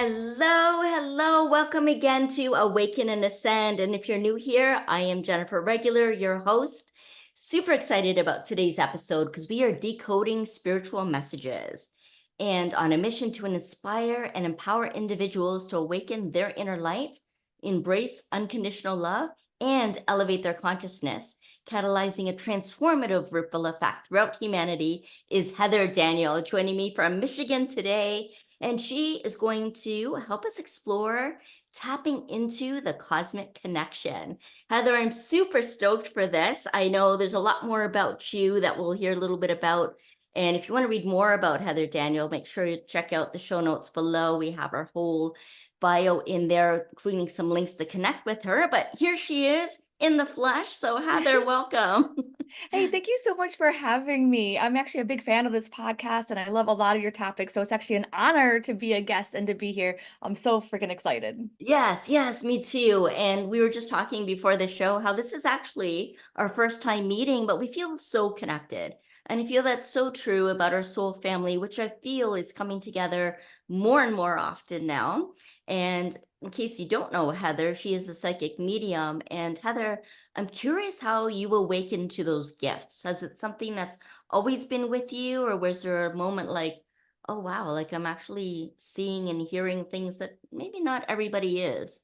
Hello. Welcome again to Awaken and Ascend. And if you're new here, I am Jennifer Regular, your host. Super excited about today's episode because we are decoding spiritual messages and on a mission to inspire and empower individuals to awaken their inner light, embrace unconditional love, and elevate their consciousness. Catalyzing a transformative ripple effect throughout humanity is Heather Danielle joining me from Michigan today. And she is going to help us explore tapping into the cosmic connection. Heather, I'm super stoked for this. I know there's a lot more about you that we'll hear a little bit about. And if you want to read more about Heather Danielle, make sure you check out the show notes below. We have her whole bio in there, including some links to connect with her. But here she is in the flesh. So, Heather, welcome. Hey, thank you so much for having me. I'm actually a big fan of this podcast and I love a lot of your topics. So it's actually an honor to be a guest and to be here. I'm so freaking excited. Yes, me too. And we were just talking before the show how this is actually our first time meeting, but we feel so connected. And I feel that's so true about our soul family, which I feel is coming together more and more often now. And in case you don't know Heather, she is a psychic medium. And Heather, I'm curious how you awakened to those gifts. Has it something that's always been with you, or was there a moment like, oh wow, like I'm actually seeing and hearing things that maybe not everybody is?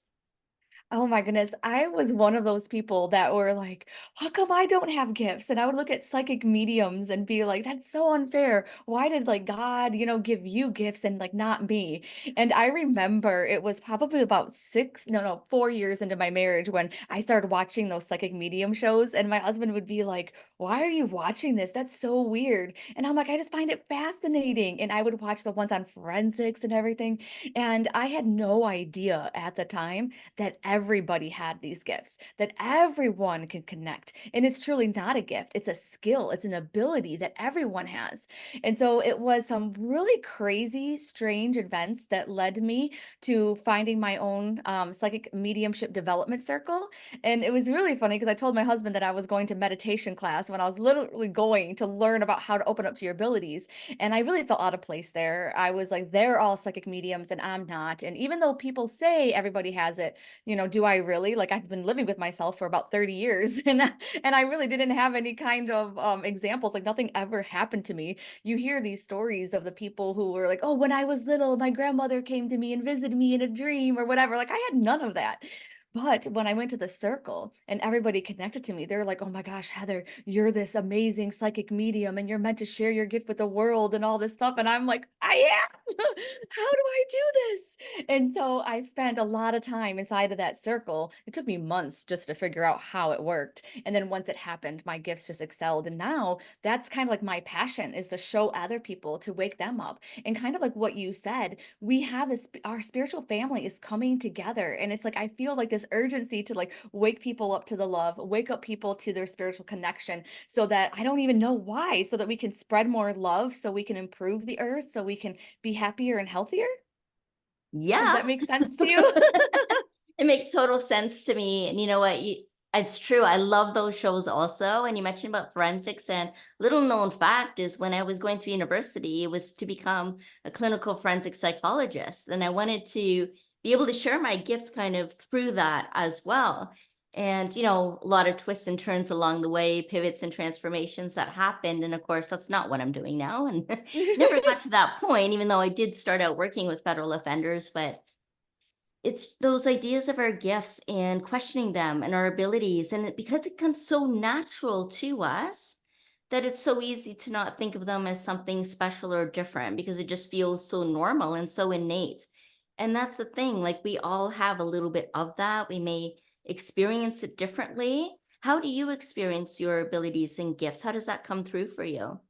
Oh my goodness. I was one of those people that were like, how come I don't have gifts? And I would look at psychic mediums and be like, that's so unfair. Why did like God, give you gifts and like not me? And I remember it was probably about 4 years into my marriage when I started watching those psychic medium shows. And my husband would be like, why are you watching this? That's so weird. And I'm like, I just find it fascinating. And I would watch the ones on forensics and everything. And I had no idea at the time that everybody had these gifts, that everyone can connect. And it's truly not a gift, it's a skill, it's an ability that everyone has. And so it was some really crazy, strange events that led me to finding my own psychic mediumship development circle. And it was really funny because I told my husband that I was going to meditation class when I was literally going to learn about how to open up to your abilities. And I really felt out of place there. I was like, they're all psychic mediums and I'm not. And even though people say everybody has it, do I really? Like I've been living with myself for about 30 years and I really didn't have any kind of examples. Like nothing ever happened to me. You hear these stories of the people who were like, "Oh, when I was little, my grandmother came to me and visited me in a dream or whatever." Like I had none of that. But when I went to the circle and everybody connected to me, they were like, "Oh my gosh, Heather, you're this amazing psychic medium and you're meant to share your gift with the world and all this stuff." And I'm like, "I am. How do I do this?" And so I spent a lot of time inside of that circle. It took me months just to figure out how it worked. And then once it happened, my gifts just excelled. And now that's kind of like my passion is to show other people to wake them up. And kind of like what you said, we have this, our spiritual family is coming together. And it's like, I feel like this urgency to like wake people up to the love, wake up people to their spiritual connection so that I don't even know why, so that we can spread more love, so we can improve the earth, so we can be happier and healthier. Does Yeah. that make sense to you? It makes total sense to me. And you know what? It's true. I love those shows also. And you mentioned about forensics. And little known fact is when I was going through university, it was to become a clinical forensic psychologist. And I wanted to be able to share my gifts kind of through that as well. And, a lot of twists and turns along the way, pivots and transformations that happened. And of course, that's not what I'm doing now. And never got to that point, even though I did start out working with federal offenders. But it's those ideas of our gifts and questioning them and our abilities. And because it comes so natural to us, that it's so easy to not think of them as something special or different because it just feels so normal and so innate. And that's the thing, like we all have a little bit of that. We may experience it differently. How do you experience your abilities and gifts? How does that come through for you?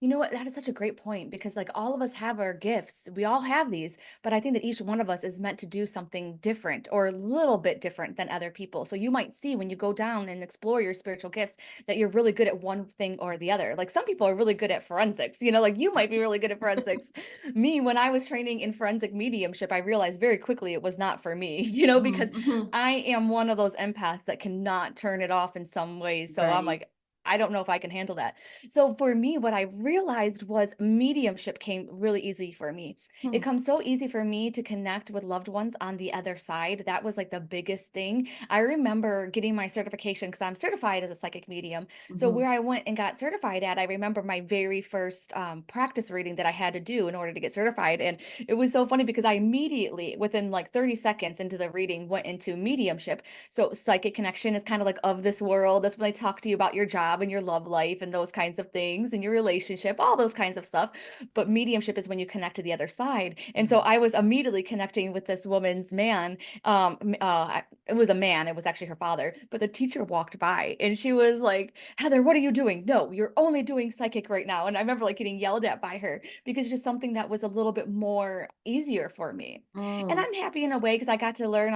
You know what? That is such a great point because, like, all of us have our gifts. We all have these, but I think that each one of us is meant to do something different or a little bit different than other people. So, you might see when you go down and explore your spiritual gifts that you're really good at one thing or the other. Like, some people are really good at forensics, like you might be really good at forensics. Me, when I was training in forensic mediumship, I realized very quickly it was not for me, because Mhm. I am one of those empaths that cannot turn it off in some ways. So, I'm Right. like, I don't know if I can handle that. So for me, what I realized was mediumship came really easy for me. It Hmm. comes so easy for me to connect with loved ones on the other side. That was like the biggest thing. I remember getting my certification because I'm certified as a psychic medium. So Hmm. where I went and got certified at, I remember my very first practice reading that I had to do in order to get certified. And it was so funny because I immediately, within like 30 seconds into the reading, went into mediumship. So psychic connection is kind of like of this world. That's when they talk to you about your job and your love life and those kinds of things and your relationship, all those kinds of stuff. But mediumship is when you connect to the other side. And so Yeah. I was immediately connecting with this woman's man. It was a man. It was actually her father. But the teacher walked by and she was like, "Heather, what are you doing? No, you're only doing psychic right now." And I remember like getting yelled at by her because it's just something that was a little bit more easier for me. And Mm. I'm happy in a way because I get to learn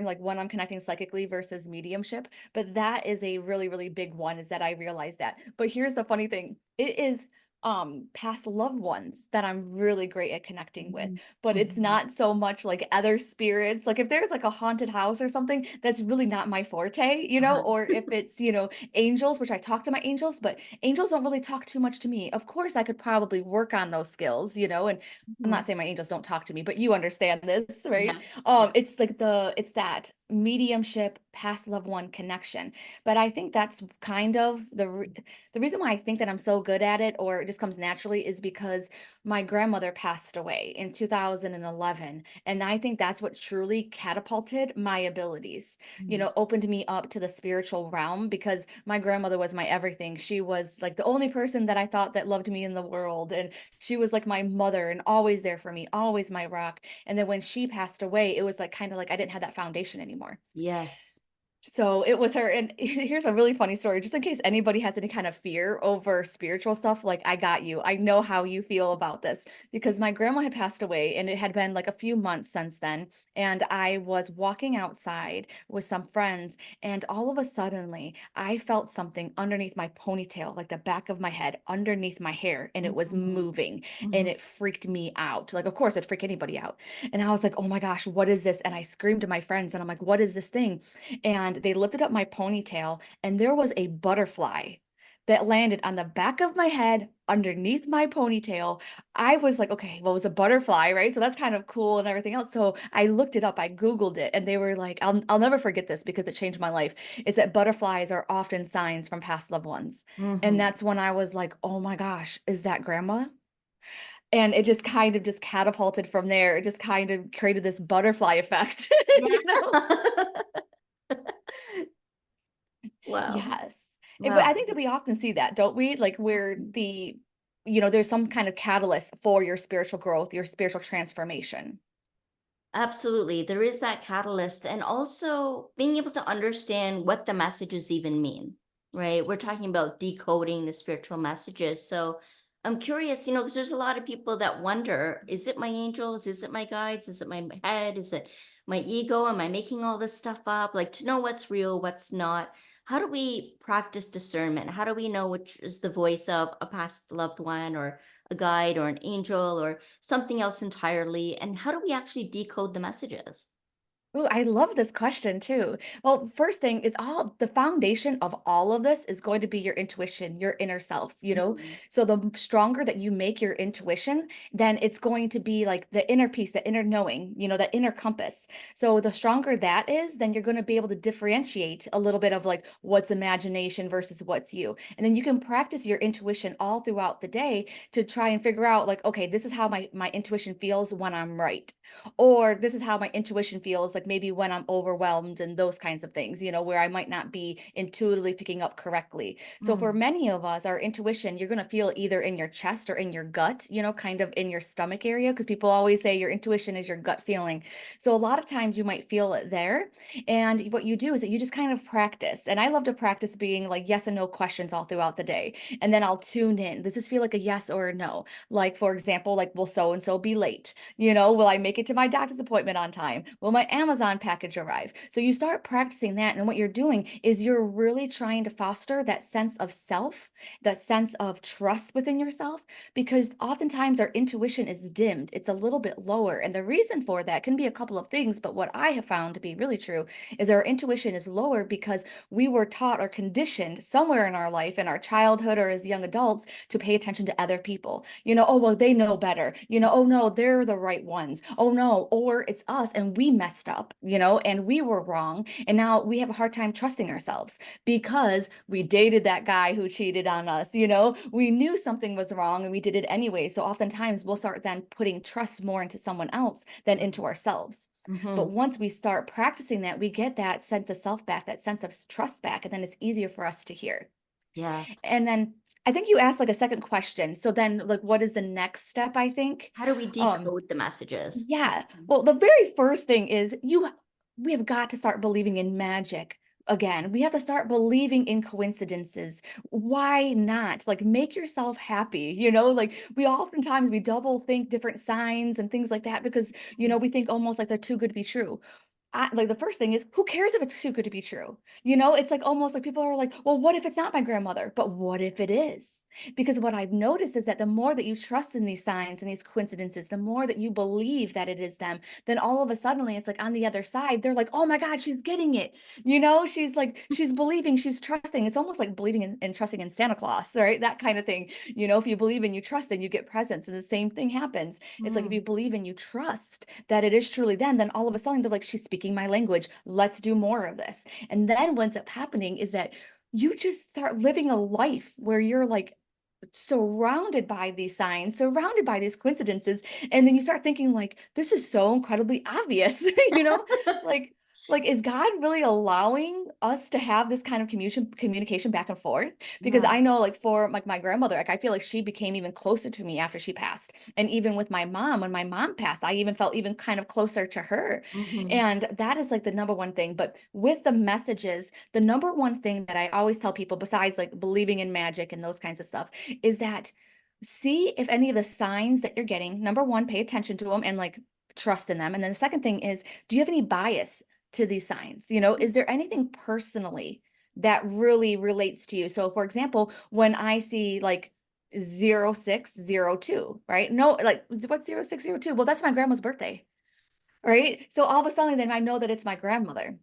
like when I'm connecting psychically versus mediumship. But that is a really, really big one is that I realized that. But here's the funny thing. It is past loved ones that I'm really great at connecting with, Mhm. but it's Mhm. not so much like other spirits. Like if there's like a haunted house or something, that's really not my forte, Uh-huh. or if it's, angels, which I talk to my angels, but angels don't really talk too much to me. Of course, I could probably work on those skills, and I'm not Mhm. saying my angels don't talk to me, but you understand this, right? Yes. Yeah. It's that mediumship past loved one connection. But I think that's kind of the reason why I think that I'm so good at it or it just comes naturally is because my grandmother passed away in 2011. And I think that's what truly catapulted my abilities, Mm. opened me up to the spiritual realm because my grandmother was my everything. She was like the only person that I thought that loved me in the world. And she was like my mother and always there for me, always my rock. And then when she passed away, it was like kind of like I didn't have that foundation anymore. Yes. So it was her, and here's a really funny story, just in case anybody has any kind of fear over spiritual stuff. Like, I got you. I know how you feel about this because my grandma had passed away, and it had been like a few months since then. And I was walking outside with some friends, and all of a suddenly, I felt something underneath my ponytail, like the back of my head, underneath my hair, and it was Mhm. moving, and Mhm. it freaked me out. Like, of course, it'd freak anybody out. And I was like, "Oh my gosh, what is this?" And I screamed to my friends, and I'm like, "What is this thing?" And they lifted up my ponytail, and there was a butterfly that landed on the back of my head underneath my ponytail. I was like, okay, well, it was a butterfly, right? So that's kind of cool and everything else. So I looked it up, I Googled it, and they were like, I'll never forget this because it changed my life. Is that butterflies are often signs from past loved ones. And Mhm. that's when I was like, oh my gosh, is that grandma? And it just kind of just catapulted from there. It just kind of created this butterfly effect, Yeah. you know? Wow. Yes. But Wow. I think that we often see that, don't we? Like where there's some kind of catalyst for your spiritual growth, your spiritual transformation. Absolutely. There is that catalyst, and also being able to understand what the messages even mean, right? We're talking about decoding the spiritual messages. So I'm curious, because there's a lot of people that wonder, is it my angels? Is it my guides? Is it my head? Is it my ego? Am I making all this stuff up? Like to know what's real, what's not. How do we practice discernment? How do we know which is the voice of a past loved one or a guide or an angel or something else entirely? And how do we actually decode the messages? Ooh, I love this question too. Well, first thing is all the foundation of all of this is going to be your intuition, your inner self. Mhm. So the stronger that you make your intuition, then it's going to be like the inner peace, the inner knowing, that inner compass. So the stronger that is, then you're going to be able to differentiate a little bit of like what's imagination versus what's you. And then you can practice your intuition all throughout the day to try and figure out like, okay, this is how my intuition feels when I'm right. Or this is how my intuition feels like maybe when I'm overwhelmed and those kinds of things, where I might not be intuitively picking up correctly. So for Mm. many of us, our intuition, you're going to feel either in your chest or in your gut, kind of in your stomach area, because people always say your intuition is your gut feeling. So a lot of times you might feel it there. And what you do is that you just kind of practice. And I love to practice being like yes and no questions all throughout the day. And then I'll tune in. Does this feel like a yes or a no? Like, for example, like, will so and so be late? Will I make it to my doctor's appointment on time? Will my Amazon Amazon package arrive. So you start practicing that. And what you're doing is you're really trying to foster that sense of self, that sense of trust within yourself, because oftentimes our intuition is dimmed. It's a little bit lower. And the reason for that can be a couple of things. But what I have found to be really true is our intuition is lower because we were taught or conditioned somewhere in our life, in our childhood or as young adults, to pay attention to other people. Oh, well, they know better. Oh, no, they're the right ones. Oh, no, or it's us and we messed up, and we were wrong. And now we have a hard time trusting ourselves because we dated that guy who cheated on us. We knew something was wrong and we did it anyway. So oftentimes we'll start then putting trust more into someone else than into ourselves. Mm-hmm. But once we start practicing that, we get that sense of self back, that sense of trust back, and then it's easier for us to hear. Yeah. And then I think you asked like a second question. So then like what is the next step, I think? How do we Um decode the messages? yeah. Well, the very first thing is we have got to start believing in magic again. We have to start believing in coincidences. Why not? Like make yourself happy, Like we oftentimes we double think different signs and things like that because, we think almost like they're too good to be true. Like the first thing is, who cares if it's too good to be true? It's like almost like people are like, well, what if it's not my grandmother? But what if it is? Because what I've noticed is that the more that you trust in these signs and these coincidences, the more that you believe that it is them, then all of a suddenly it's like on the other side, they're like, oh my God, she's getting it. She's like, she's believing, she's trusting. It's almost like believing in, and trusting in Santa Claus, right? That kind of thing. If you believe and you trust, then you get presents. And the same thing happens. It's like if you Mm. believe and you trust that it is truly them, then all of a sudden they're like, she's speaking my language. Let's do more of this. And then what ends up happening is that you just start living a life where you're like surrounded by these signs, surrounded by these coincidences. And then you start thinking like, this is so incredibly obvious, you know, like, is God really allowing us to have this kind of communication back and forth? Because Yeah. I know, like, for like my grandmother, like I feel like she became even closer to me after she passed. And even with my mom, when my mom passed, I even felt even kind of closer to her. Mm-hmm. And that is like the number one thing. But with the messages, the number one thing that I always tell people, besides like believing in magic and those kinds of stuff, is that see if any of the signs that you're getting, number one, pay attention to them and like trust in them. And then the second thing is, do you have any bias to these signs? Is there anything personally that really relates to you? So, for example, when I see like 0602, right? No, like what's 0602? Well, that's my grandma's birthday, right? So all of a sudden, then I know that it's my grandmother.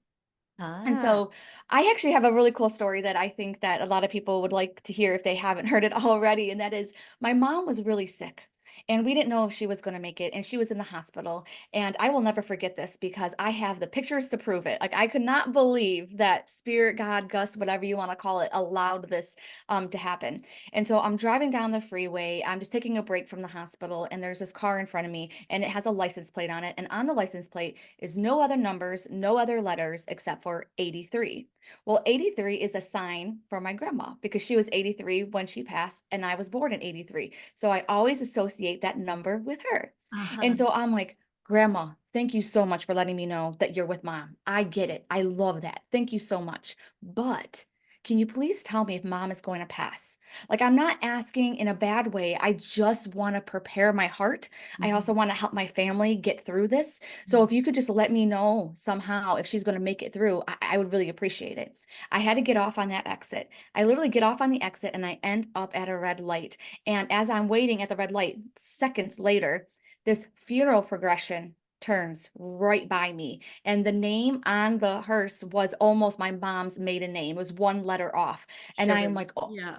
And Ah. so I actually have a really cool story that I think that a lot of people would like to hear if they haven't heard it already. And that is my mom was really sick and we didn't know if she was going to make it. And she was in the hospital. And I will never forget this because I have the pictures to prove it. Like I could not believe that spirit, God, Gus, whatever you want to call it, allowed this to happen. And so I'm driving down the freeway. I'm just taking a break from the hospital. And there's this car in front of me and it has a license plate on it. And on the license plate is no other numbers, no other letters except for 83. Well, 83 is a sign for my grandma because she was 83 when she passed and I was born in 83. So I always associate that number with her. Uh-huh. And so I'm like, Grandma, thank you so much for letting me know that you're with mom. I get it. I love that. Thank you so much. But can you please tell me if mom is going to pass? Like, I'm not asking in a bad way. I just want to prepare my heart. I also Mhm. want to help my family get through this. So if you could just let me know somehow if she's going to make it through, I would really appreciate it. I had to get off on that exit. I literally get off on the exit and I end up at a red light. And as I'm waiting at the red light, seconds later, this funeral progression turns right by me. And the name on the hearse was almost my mom's maiden name. It was one letter off. And I'm like, Shivers. Yeah.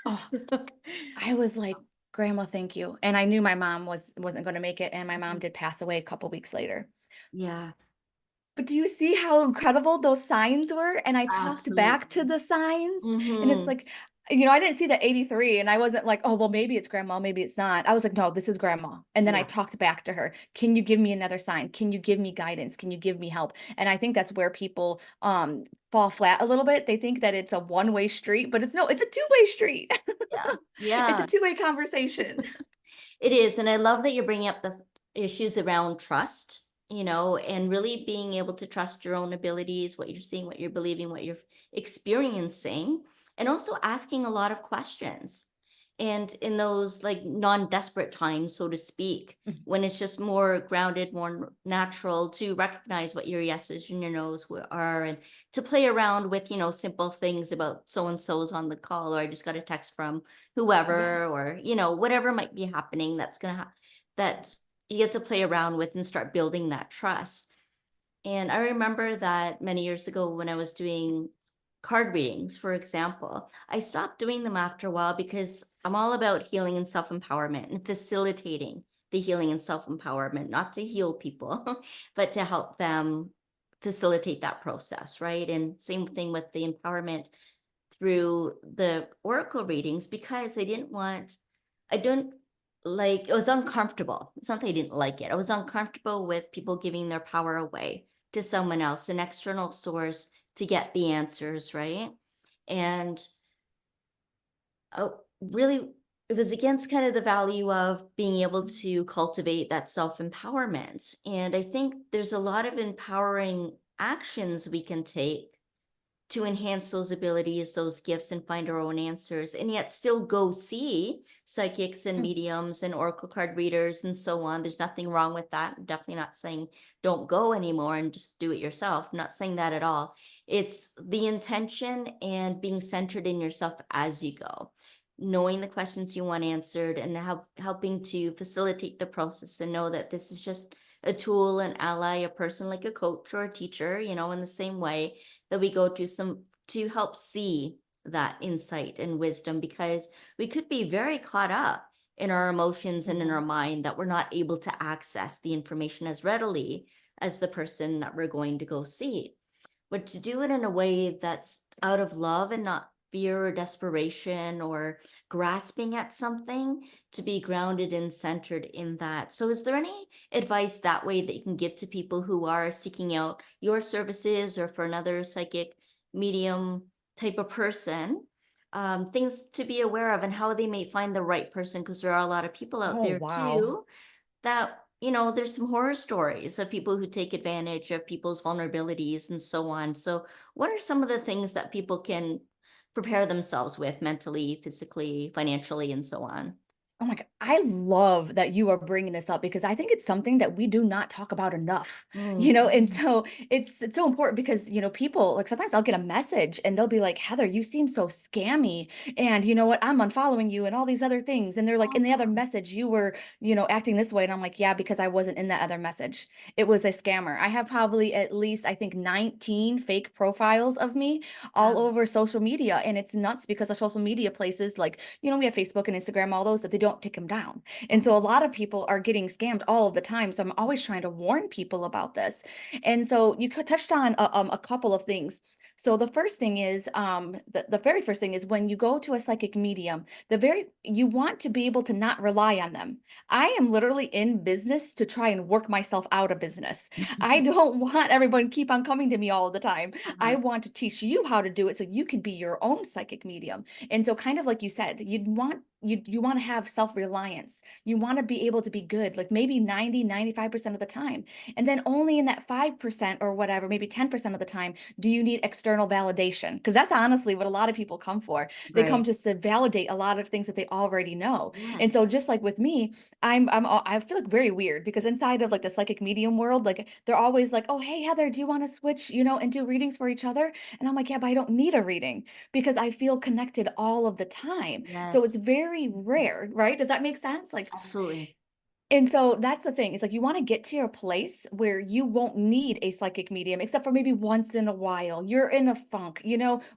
oh, I was like, Grandma, thank you. And I knew my mom wasn't going to make it. And my mom Mhm. did pass away a couple weeks later. Yeah. But do you see how incredible those signs were? And I talked back to Absolutely. the signs, and it's Mm-hmm. like, I didn't see the 83 and I wasn't like, "Oh, well, maybe it's grandma, maybe it's not." I was like, "No, this is grandma." And then I Yeah. talked back to her. "Can you give me another sign? Can you give me guidance? Can you give me help?" And I think that's where people fall flat a little bit. They think that it's a one-way street, but it's a two-way street. Yeah. It's a Yeah. two-way conversation. It is. And I love that you're bringing up the issues around trust, and really being able to trust your own abilities, what you're seeing, what you're believing, what you're experiencing, and also asking a lot of questions. And in those like non-desperate times, so to speak, Mhm. when it's just more grounded, more natural to recognize what your yeses and your nos are, and to play around with, simple things about so and so's on the call, or I just got a text from whoever, Yes. or, whatever might be happening that you get to play around with and start building that trust. And I remember that many years ago when I was doing card readings, for example, I stopped doing them after a while because I'm all about healing and self empowerment and facilitating the healing and self empowerment, not to heal people, but to help them facilitate that process, right? And same thing with the empowerment through the oracle readings, because I don't it was uncomfortable. It's not that I didn't like it. I was uncomfortable with people giving their power away to someone else, an external source, to get the answers, right? And really, it was against kind of the value of being able to cultivate that self empowerment. And I think there's a lot of empowering actions we can take to enhance those abilities, those gifts, and find our own answers, and yet still go see psychics and Mm. mediums and oracle card readers and so on. There's nothing wrong with that. I'm definitely not saying don't go anymore and just do it yourself. I'm not saying that at all. It's the intention and being centered in yourself as you go, knowing the questions you want answered, and helping to facilitate the process, and know that this is just a tool, an ally, a person like a coach or a teacher, in the same way that we go to some to help see that insight and wisdom, because we could be very caught up in our emotions and in our Mhm. mind that we're not able to access the information as readily as the person that we're going to go see. But to do it in a way that's out of love and not fear or desperation or grasping at something, to be grounded and centered in that. So is there any advice that way that you can give to people who are seeking out your services, or for another psychic medium type of person, things to be aware of and how they may find the right person? Because there are a lot of people out Oh, there wow. too that, there's some horror stories of people who take advantage of people's vulnerabilities and so on. So what are some of the things that people can prepare themselves with mentally, physically, financially, and so on? Oh my god, I love that you are bringing this up because I think it's something that we do not talk about enough, and Mhm. so it's so important because, people like sometimes I'll get a message and they'll be like, "Heather, you seem so scammy, and you know what? I'm unfollowing you and all these other things." And they're like, "In the other Oh, message, you were, acting this way." And I'm like, "Yeah, because I wasn't in that other message. It was a scammer." I have probably at least I think 19 fake profiles of me all wow. over social media, and it's nuts because of social media places like we have Facebook and Instagram, all those that they don't take them down. And so a lot of people are getting scammed all of the time. So I'm always trying to warn people about this. And so you touched on a couple of things. So the first thing is, the very first thing is when you go to a psychic medium, you want to be able to not rely on them. I am literally in business to try and work myself out of business. I don't want everyone keep on coming to me all the time. I Uh-huh. want to teach you how to do it so you can be your own psychic medium. And so kind of like you said, you want to have self-reliance. You want to be able to be good, like maybe 90, 95% of the time. And then only in that 5% or whatever, maybe 10% of the time, do you need external validation? Because that's honestly what a lot of people come for. They come Right. just to validate a lot of things that they already know. And Yes. so just like with me, I feel like very weird because inside of like the psychic medium world, like they're always like, "Oh, hey Heather, do you want to switch, and do readings for each other?" And I'm like, "Yeah, but I don't need a reading because I feel connected all of the time." So it's Yes. very Mhm. rare, right? Does that make sense? Like, Absolutely. and so that's the thing. It's like you want to get to your place where you won't need a psychic medium except for maybe once in a while. You're in a funk,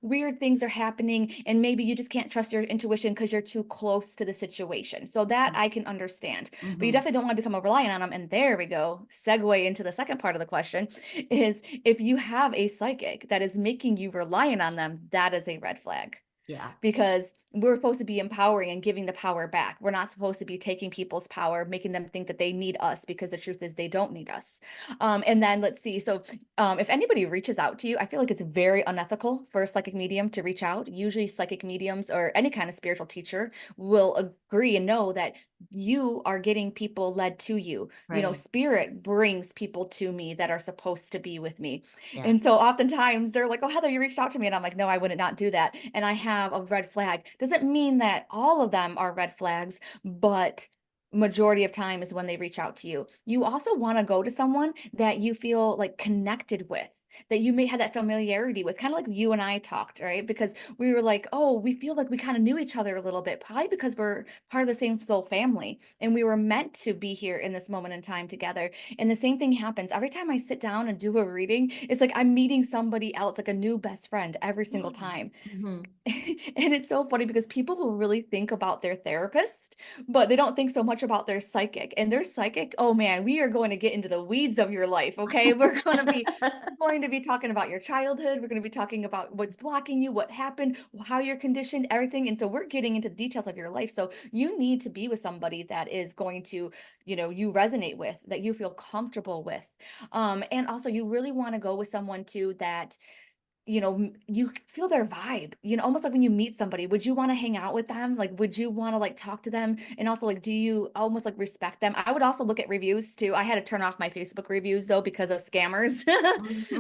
weird things are happening, and maybe you just can't trust your intuition because you're too close to the situation. So that I can understand. But you Hmm. definitely don't want to become a reliant on them. And there we go. Segue into the second part of the question is if you have a psychic that is making you reliant on them, that is a red flag Yeah. because we're supposed to be empowering and giving the power back. We're not supposed to be taking people's power, making them think that they need us because the truth is they don't need us. And then let's see. So, if anybody reaches out to you, I feel like it's very unethical for a psychic medium to reach out. Usually, psychic mediums or any kind of spiritual teacher will agree and know that you are getting people led to you. Right. Spirit brings people to me that are supposed to be with me. Yes. And so oftentimes they're like, "Oh, Heather, you reached out to me." And I'm like, "No, I would not do that." And I have a red flag. Doesn't mean that all of them are red flags, but majority of time is when they reach out to you. You also want to go to someone that you feel like connected with, that you may have that familiarity with, kind of like you and I talked, right? Because we were like, oh, we feel like we kind of knew each other a little bit, probably because we're part of the same soul family and we were meant to be here in this moment in time together. And the same thing happens every time I sit down and do a reading. It's like I'm meeting somebody else, like a new best friend every single time. Mm-hmm. And it's so funny because people will really think about their therapist, but they don't think so much about their psychic. And their psychic, oh man, we are going to get into the weeds of your life, okay? We're going to be talking about your childhood. We're going to be talking about what's blocking you, what happened, how you're conditioned, everything. And so we're getting into the details of your life. So you need to be with somebody that is going to, you resonate with, that you feel comfortable with. And also you really want to go with someone too that you feel their vibe, almost like when you meet somebody, would you want to hang out with them? Like, would you want to like talk to them? And also, like, do you almost like respect them? I would also look at reviews too. I had to turn off my Facebook reviews though because of scammers,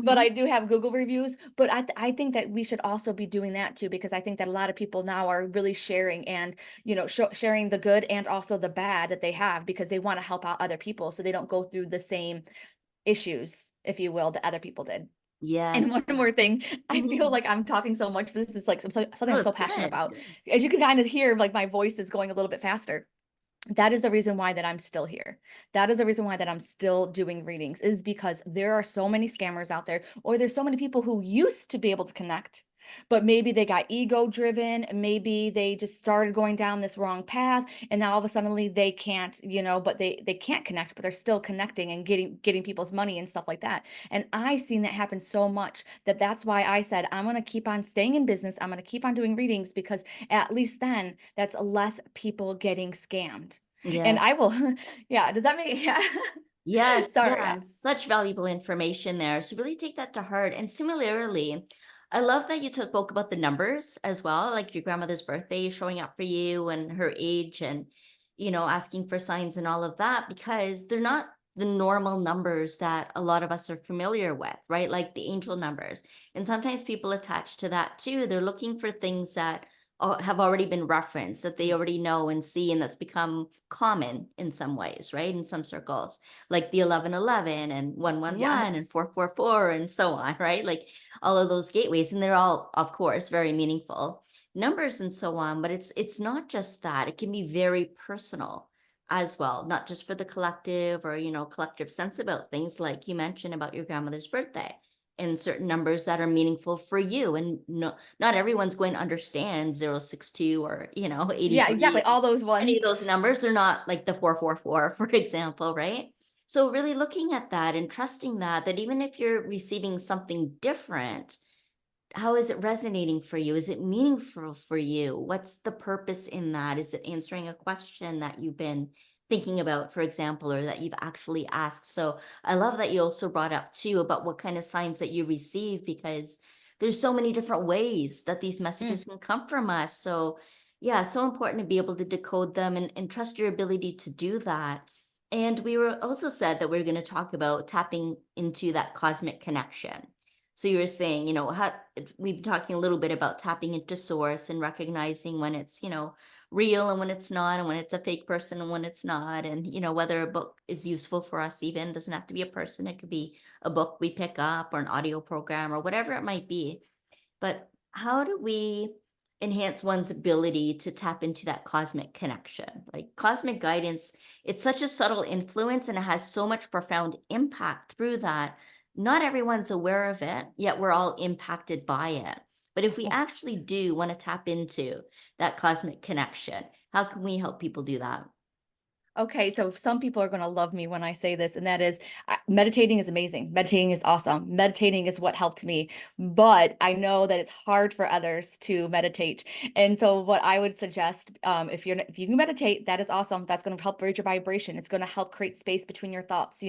but Mm-hmm. I do have Google reviews. But I think that we should also be doing that too because I think that a lot of people now are really sharing and sharing the good and also the bad that they have because they want to help out other people so they don't go through the same issues, if you will, that other people did. And Yes, one more yes. thing, I feel Mm-hmm. like I'm talking so much, but this is like something No, I'm it's so passionate good. It's about. good. As you can kind of hear, like my voice is going a little bit faster. That is the reason why that I'm still here. That is the reason why that I'm still doing readings is because there are so many scammers out there, or there's so many people who used to be able to connect, but maybe they got ego driven, maybe they just started going down this wrong path, and now all of a suddenly they can't, but they can't connect, but they're still connecting and getting people's money and stuff like that. And I've seen that happen so much that that's why I said I'm gonna keep on staying in business. I'm gonna keep on doing readings because at least then that's less people getting scammed. And I Yes. will, yeah, does that make, yeah. Yes, Sorry, yeah. yeah, such valuable information there. So really take that to heart. And similarly, I love that you spoke about the numbers as well, like your grandmother's birthday showing up for you and her age and, asking for signs and all of that, because they're not the normal numbers that a lot of us are familiar with, right? Like the angel numbers. And sometimes people attach to that too. They're looking for things that have already been referenced, that they already know and see, and that's become common in some ways, right? In some circles like the 1111 and 111 and Yes. 444 and so on, right? Like all of those gateways, and they're all, of course, very meaningful numbers and so on. But it's not just that; it can be very personal as well, not just for the collective or collective sense about things, like you mentioned about your grandmother's birthday and certain numbers that are meaningful for you. And no, not everyone's going to understand 062 or Yeah, exactly. 83, All those any ones. of those numbers. Are not like the 444, for example, right? So really looking at that and trusting that even if you're receiving something different, how is it resonating for you? Is it meaningful for you? What's the purpose in that? Is it answering a question that you've been thinking about, for example, or that you've actually asked? So I love that you also brought up too about what kind of signs that you receive, because there's so many different ways that these Mm, messages can come from us. So yeah, so important to be able to decode them and trust your ability to do that. And we were also said that we're going to talk about tapping into that cosmic connection. So you were saying, how we've been talking a little bit about tapping into source and recognizing when it's, real and when it's not, and when it's a fake person and when it's not. And, whether a book is useful for us, even doesn't have to be a person. It could be a book we pick up or an audio program or whatever it might be. But how do we enhance one's ability to tap into that cosmic connection? Like cosmic guidance, it's such a subtle influence and it has so much profound impact through that. Not everyone's aware of it, yet we're all impacted by it. But if we oh, actually do want to tap into that cosmic connection, how can we help people do that? okay, so some people are going to love me when I say this, and that is meditating is amazing. Meditating is awesome. Meditating is what helped me, but I know that it's hard for others to meditate. And so, what I would suggest, if you can meditate, that is awesome. That's going to help raise your vibration. It's going to help create space between your thoughts.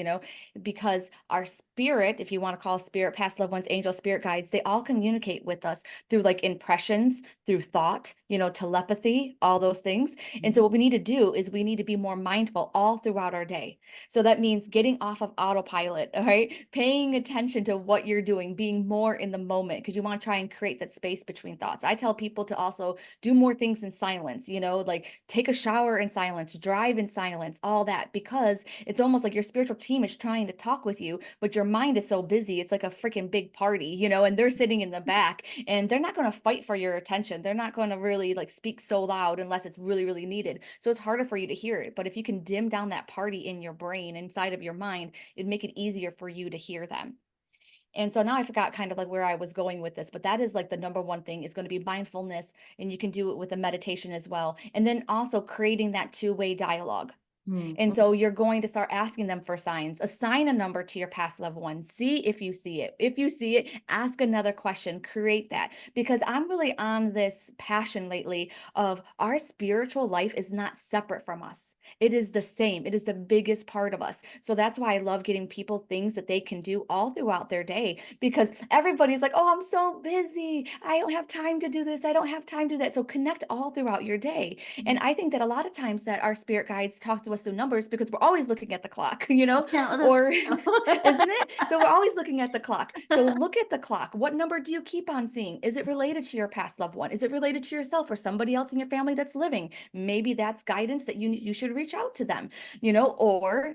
Because our spirit, if you want to call spirit, past loved ones, angel, spirit guides, they all communicate with us through like impressions, through thought, telepathy, all those things. And so, Mhm. what we need to do is we need to be more mindful mindful all throughout our day. So that means getting off of autopilot, all right? Paying attention to what you're doing, being more in the moment, because you want to try and create that space between thoughts. I tell people to also do more things in silence, like take a shower in silence, drive in silence, all that, because it's almost like your spiritual team is trying to talk with you, but your mind is so busy. It's like a freaking big party, and they're sitting in the back and they're not going to fight for your attention. They're not going to really like speak so loud unless it's really, really needed. So it's harder for you to hear it. But if you can dim down that party in your brain, inside of your mind, it'd make it easier for you to hear them. And so now I forgot kind of like where I was going with this, but that is like the number one thing is going to be mindfulness. And you can do it with a meditation as well. And then also creating that two-way dialogue. And Mhm. so you're going to start asking them for signs. Assign a number to your past loved one. See if you see it. If you see it, ask another question. Create that. Because I'm really on this passion lately of our spiritual life is not separate from us. It is the same. It is the biggest part of us. So that's why I love getting people things that they can do all throughout their day because everybody's like, oh, I'm so busy. I don't have time to do this. I don't have time to do that. So connect all throughout your day. And I think that a lot of times that our spirit guides talk to us through numbers because we're always looking at the clock, Yeah, well, that's or true. isn't it? So we're always looking at the clock. So look at the clock. What number do you keep on seeing? Is it related to your past loved one? Is it related to yourself or somebody else in your family that's living? Maybe that's guidance that you should reach out to them, or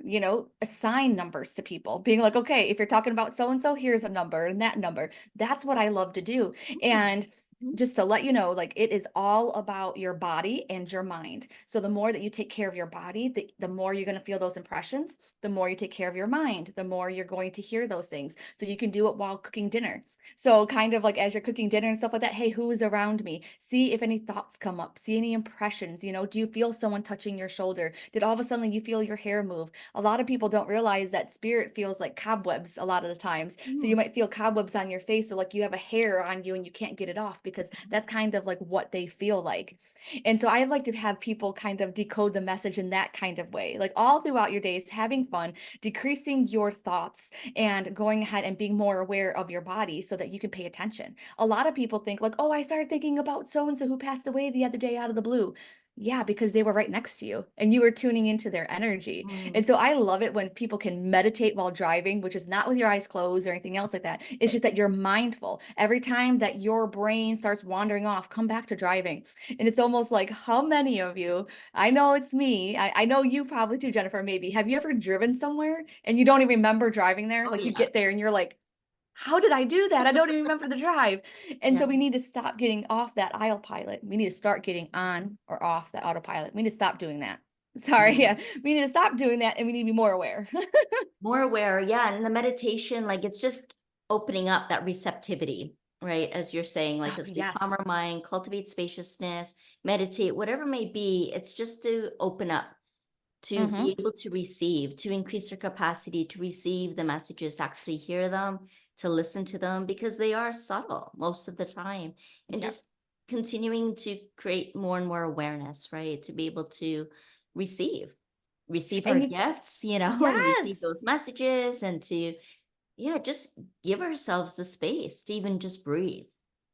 assign numbers to people, being like, okay, if you're talking about so and so, here's a number and that number. That's what I love to do. Mm. And Mhm. just to let you know, like it is all about your body and your mind. So the more that you take care of your body, the more you're going to feel those impressions. The more you take care of your mind, the more you're going to hear those things. So you can do it while cooking dinner. So kind of like as you're cooking dinner and stuff like that, hey, who's around me? See if any thoughts come up. See any impressions. Do you feel someone touching your shoulder? Did all of a sudden you feel your hair move? A lot of people don't realize that spirit feels like cobwebs a lot of the times. So you Mm. might feel cobwebs on your face or like you have a hair on you and you can't get it off because that's kind of like what they feel like. And so I like to have people kind of decode the message in that kind of way, like all throughout your days, having fun, decreasing your thoughts, and going ahead and being more aware of your body so that you can pay attention. A lot of people think, like, oh, I started thinking about so and so who passed away the other day out of the blue. Yeah, because they were right next to you and you were tuning into their energy. And Mm. so I love it when people can meditate while driving, which is not with your eyes closed or anything else like that. It's just that you're mindful. Every time that your brain starts wandering off, come back to driving. And it's almost like, how many of you, I know it's me, I know you probably too, Jennifer, maybe. Have you ever driven somewhere and you don't even remember driving there? Oh, Like you yeah. get there and you're like, how did I do that? I don't even remember the drive. And Yeah. so we need to stop getting off that autopilot. We need to start getting on or off that autopilot. We need to stop doing that. Sorry, Yeah. yeah. We need to stop doing that and we need to be more aware. More aware, yeah, and the meditation, like, it's just opening up that receptivity, right? As you're saying, like, Oh, as we calm yes. our mind, cultivate spaciousness, meditate, whatever it may be, it's just to open up, to Mm-hmm. be able to receive, to increase your capacity to receive the messages, to actually hear them, to listen to them, because they are subtle most of the time, and Yep. just continuing to create more and more awareness, right? To be able to receive receive our And you, gifts, and receive yes. those messages, and to, yeah, just give ourselves the space to even just breathe,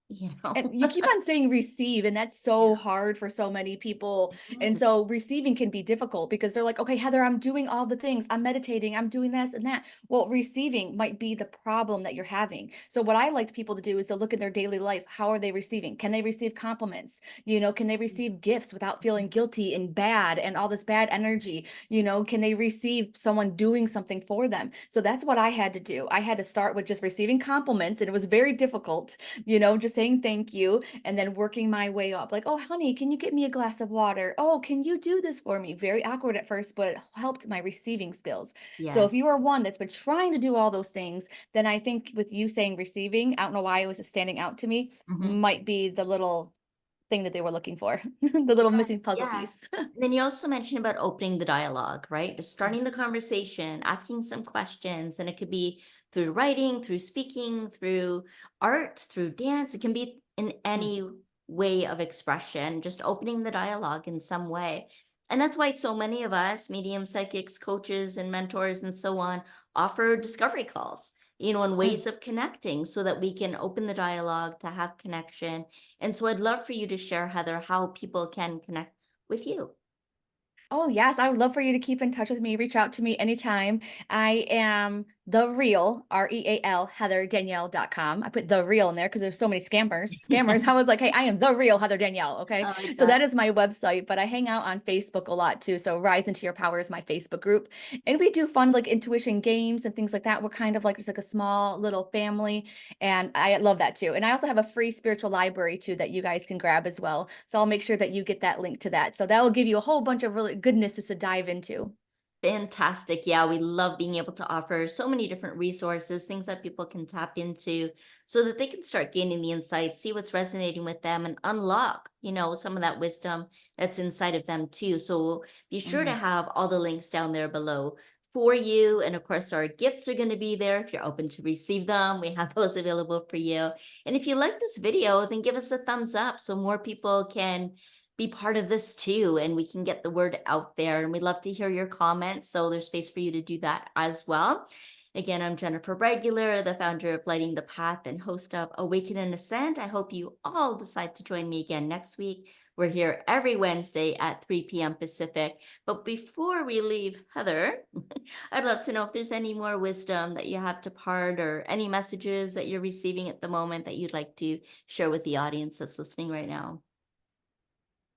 you And know? you keep on saying receive, and that's Yeah. so hard for so many people. And Yes. so receiving can be difficult because they're like, okay, Heather, I'm doing all the things. I'm meditating, I'm doing this and that. Well, receiving might be the problem that you're having. So what I like people to do is to look at their daily life. How are they receiving? Can they receive compliments? Can they receive gifts without feeling guilty and bad and all this bad energy? Can they receive someone doing something for them? So that's what I had to do. I had to start with just receiving compliments, and it was very difficult, just saying thank you and then working my way up. Like, oh, honey, can you get me a glass of water? Oh, can you do this for me? Very awkward at first, but it helped my receiving skills. So if Yes. you are one that's been trying to do all those things, then I think with you saying receiving, I don't know why it was just standing out to me, Mhm. might be the little thing that they were looking for, the little missing Yes, puzzle yes. piece. And then you also mentioned about opening the dialogue, right? Just starting the conversation, asking some questions, and it could be through writing, through speaking, through art, through dance. It can be in Mm, any way of expression, just opening the dialogue in some way. And that's why so many of us, medium psychics, coaches, and mentors, and so on, offer discovery calls, and mm. ways of connecting so that we can open the dialogue to have connection. And so I'd love for you to share, Heather, how people can connect with you. Oh, yes, I would love for you to keep in touch with me, reach out to me anytime. I am the real, REAL, HeatherDanielle.com. I put the real in there because there's so many scammers. I was like, hey, I am the real Heather Danielle. Okay. I like So that. that is my website, but I hang out on Facebook a lot too. So Rise into Your Power is my Facebook group. And we do fun like intuition games and things like that. We're kind of like just like a small little family. And I love that too. And I also have a free spiritual library too that you guys can grab as well. So I'll make sure that you get that link to that. So that will give you a whole bunch of really goodnesses to dive into. Fantastic. Yeah, we love being able to offer so many different resources, things that people can tap into so that they can start gaining the insights, see what's resonating with them and unlock, some of that wisdom that's inside of them too. So be sure to Mm. have all the links down there below for you. And of course, our gifts are going to be there if you're open to receive them. We have those available for you. And if you like this video, then give us a thumbs up so more people can be part of this too, and we can get the word out there. And we'd love to hear your comments. So there's space for you to do that as well. Again, I'm Jennifer Regular, the founder of Lighting the Path and host of Awaken and Ascend. I hope you all decide to join me again next week. We're here every Wednesday at 3 p.m. Pacific. But before we leave, Heather, I'd love to know if there's any more wisdom that you have to part or any messages that you're receiving at the moment that you'd like to share with the audience that's listening right now.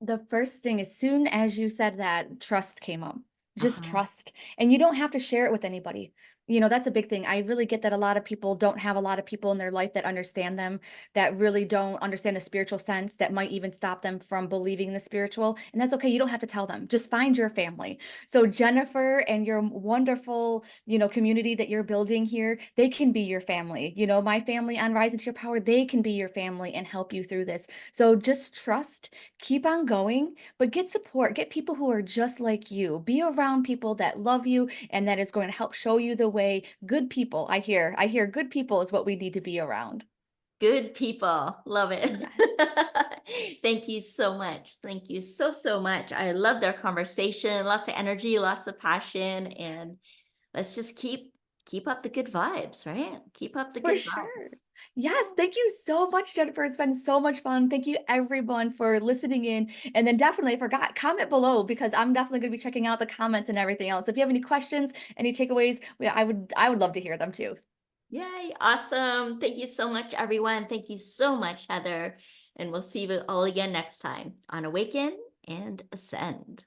The first thing, as soon as you said that, trust came up. Just Uh-huh. trust. And you don't have to share it with anybody. That's a big thing. I really get that a lot of people don't have a lot of people in their life that understand them, that really don't understand the spiritual sense, that might even stop them from believing the spiritual. And that's okay. You don't have to tell them. Just find your family. So Jennifer and your wonderful, community that you're building here, they can be your family. My family on Rise into Your Power, they can be your family and help you through this. So just trust, keep on going, but get support, get people who are just like you. Be around people that love you and that is going to help show you the way. Good people, I hear good people is what we need to be around. Good people. Love it. Yes. Thank you so much. Thank you so, so much. I loved our conversation. Lots of energy, lots of passion, and let's just keep up the good vibes, right? Keep up the For good sure. vibes. Yes, thank you so much, Jennifer. It's been so much fun. Thank you everyone for listening in. And then definitely I forgot, comment below because I'm definitely going to be checking out the comments and everything else. If you have any questions, any takeaways, I would love to hear them too. Yay. Awesome. Thank you so much, everyone. Thank you so much, Heather. And we'll see you all again next time on Awaken and Ascend.